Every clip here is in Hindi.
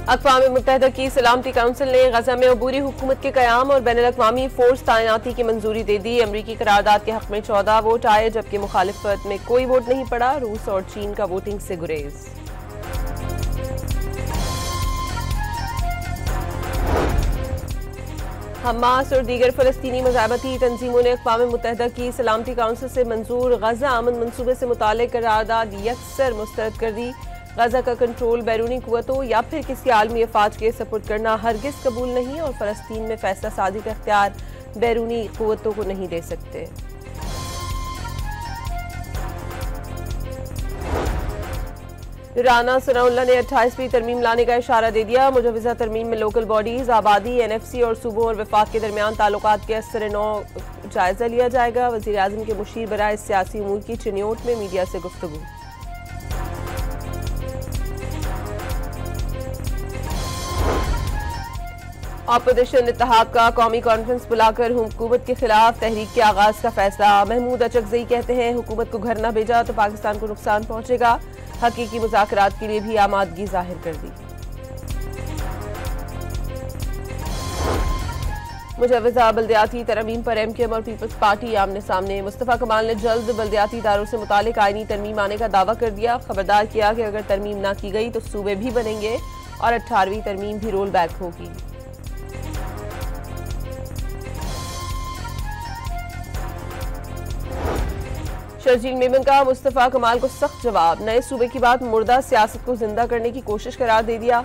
अक़वाम मुत्तहिदा की सलामती काउंसिल ने गजा में अबूरी हुकूमत के क़याम और बैनुल-अक़वामी फोर्स तैनाती की मंजूरी दे दी। अमरीकी करारदाद के हक में 14 वोट आए, जबकि मुखालिफत में कोई वोट नहीं पड़ा। रूस और चीन का वोटिंग से गुरेज। हमास और दीगर फलस्तीनी मज़ाहबती तंजीमों ने अक़वाम मुत्तहिदा की सलामती काउंसिल से मंजूर गजा अमन मनसूबे से मुताल्लिक़ करारदाद यकसर मुस्तरद कर दी। गजा का कंट्रोल बैरूनी कुव्वतों या फिर किसी आलमी अफवाज के सपुर्द करना हरगिज़ कबूल नहीं और फ़लस्तीन में फैसला साजी का इख्तियार बैरूनी कुव्वतों को नहीं दे सकते। राना सनाउल्लाह ने 28वीं तरमीम लाने का इशारा दे दिया। मुजवज़ा तरमीम में लोकल बॉडीज, आबादी, NFC और सूबों और वफाक के दरमियान ताल्लुकात के असर नौ जायजा लिया जाएगा। वज़ीर आज़म के मुशीर बराए सियासी उमूर की चिन्योट में मीडिया से गुफ्तगू। ऑपोजिशन इत्तेहाद का कौमी कॉन्फ्रेंस बुलाकर हुकूमत के खिलाफ तहरीक के आगाज का फैसला। महमूद अचकज़ई कहते हैं हुकूमत को घर न भेजा तो पाकिस्तान को नुकसान पहुंचेगा। हकीकी मुज़ाकरात के लिए भी आमादगी जाहिर कर दी। मुजवज़ा बल्दियाती तरमीम पर MKM और पीपल्स पार्टी आमने सामने। मुस्तफ़ा कमाल ने जल्द बल्दियाती इदारों से मुतालिक आईनी तरमीम आने का दावा कर दिया। खबरदार किया कि अगर तरमीम ना की गई तो सूबे भी बनेंगे और 18वीं तरमीम भी रोल बैक होगी। शर्जील मेमन का मुस्तफ़ा कमाल को सख्त जवाब। नए सूबे की बात मुर्दा सियासत को जिंदा करने की कोशिश करार दे दिया।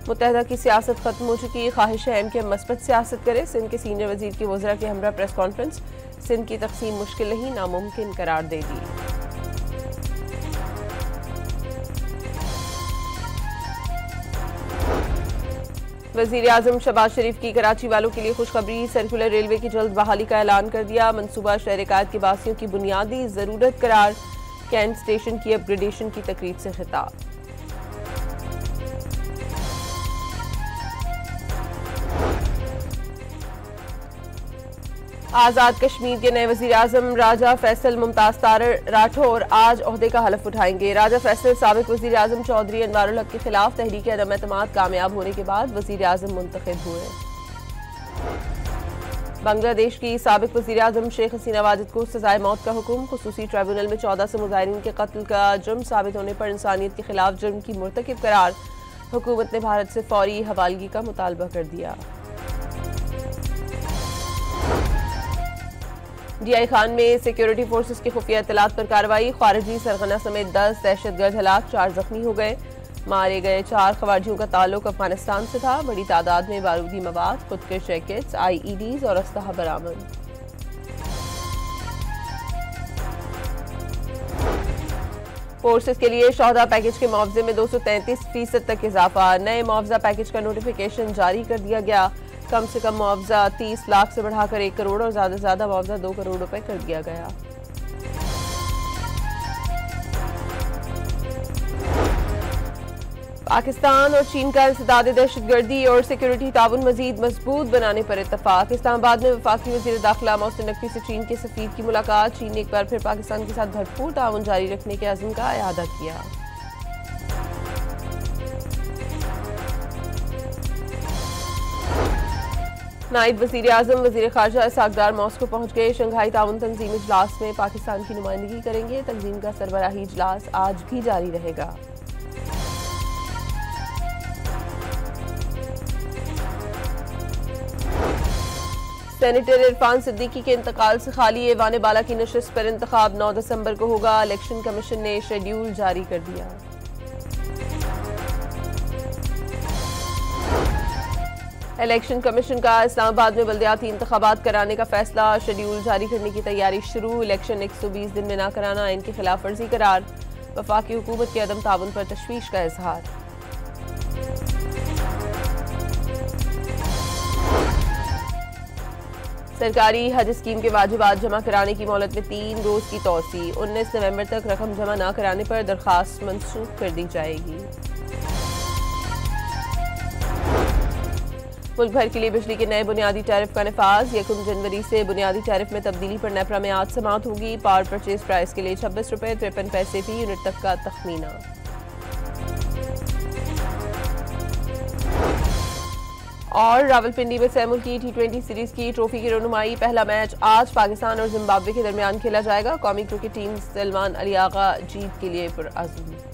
मुत्तहिदा की सियासत खत्म हो चुकी, ख्वाहिश है MKM मस्बत सियासत करे। सिंध के सीनियर वजीर की वज़रा के हमरा प्रेस कॉन्फ्रेंस। सिंध की तकसीम मुश्किल नहीं, नामुमकिन करार दे दी। वज़ीर आज़म शहबाज शरीफ की कराची वालों के लिए खुशखबरी। सर्कुलर रेलवे की जल्द बहाली का ऐलान कर दिया। मनसूबा शहर कायद के वासियों की बुनियादी ज़रूरत करार। कैंट स्टेशन की अपग्रेडेशन की तकरीब से खिताब। आज़ाद कश्मीर के नए वज़ीर आज़म राजा फैसल मुमताज़ तारर राठौर आज ओहदे का हलफ उठाएंगे। राजा फैसल साबिक वज़ीर आज़म चौधरी अनवारुल हक के खिलाफ तहरीक अदम एतमाद कामयाब होने के बाद वज़ीर आज़म मुंतखब हुए। बांग्लादेश की साबिक वज़ीर आज़म शेख हसीना वाजिद को सजाए मौत का हुक्म। खुसूसी ट्राइब्यूनल में 14 से मुजाहिरीन के कत्ल का जुर्म साबित होने पर इंसानियत के खिलाफ जुर्म की मुर्तकिब करार। हुकूमत ने भारत से फौरी हवालगी का मुतालबा कर दिया। DI खान में सिक्योरिटी फोर्सेस की खुफिया इत्तलात पर कार्रवाई। खारिजी सरगना समेत 10 दहशतगर्द हलाक, 4 जख्मी हो गए। मारे गए 4 खवारिजियों का ताल्लुक अफगानिस्तान से था। बड़ी तादाद में बारूदी मवाद, खुदकश रैकेट्स, IEDs और अस्लहा बरामद। फोर्सेस के लिए शोहदा पैकेज के मुआवजे में 233% तक इजाफा। नए मुआवजा पैकेज का नोटिफिकेशन जारी कर दिया गया। कम से कम मुआवजा 30 लाख से बढ़ाकर 1 करोड़ और ज्यादा से ज्यादा मुआवजा 2 करोड़ रुपए कर दिया गया। पाकिस्तान और चीन का इंसदाद दहशतगर्दी और सिक्योरिटी ताउन मजीद मजबूत बनाने पर इत्तफाक। इस्लामाबाद में वफाकी वज़ीर दाखिला मोहसिन नकवी से चीन के सफीर की मुलाकात। चीन ने एक बार फिर पाकिस्तान के साथ भरपूर ताउन जारी रखने के अज़्म का इआदा किया। नायब वज़ीर आज़म वज़ीर ख़ारजा इसाक़ मॉस्को पहुँच गए। शंघाई ताउन तंजीम इजलास में पाकिस्तान की नुमाइंदगी करेंगे। तंजीम का सरबराही इजलास आज भी जारी रहेगा। सेनेटर इरफान सिद्दीकी के इंतकाल से खाली ऐवान बाला की नशस्त पर इंतखाब 9 दिसंबर को होगा। इलेक्शन कमीशन ने शेड्यूल जारी कर दिया। इलेक्शन कमीशन का इस्लामाबाद में बल्दियाती इंतखाबात कराने का फैसला। शेड्यूल जारी करने की तैयारी शुरू। इलेक्शन 120 दिन में ना कराना इनकी खिलाफ वर्जी करार। वफाकी हुकूमत के अदम ताउन पर तशवीश का इजहार। सरकारी हज स्कीम के वाजिबात जमा कराने की मोहलत में 3 रोज की तौसी। 19 नवंबर तक रकम जमा न कराने पर दरखास्त मनसूख कर दी जाएगी। मुल्क भर के लिए बिजली के नए बुनियादी टैरिफ का नफाज। 1 जनवरी से बुनियादी टैरिफ में तब्दीली पर नेपरा में आज समाअत होगी। पावर परचेज प्राइस के लिए 26 रुपये 53 पैसे फी यूनिट तक का तखमीना। और रावलपिंडी में सैमुल की T20 सीरीज की ट्रॉफी की रनुमाई। पहला मैच आज पाकिस्तान और जिम्बाब्वे के दरमियान खेला जाएगा। कौमी क्रिकेट टीम सलमान अली आगा जीत के लिए पुरअज़्म।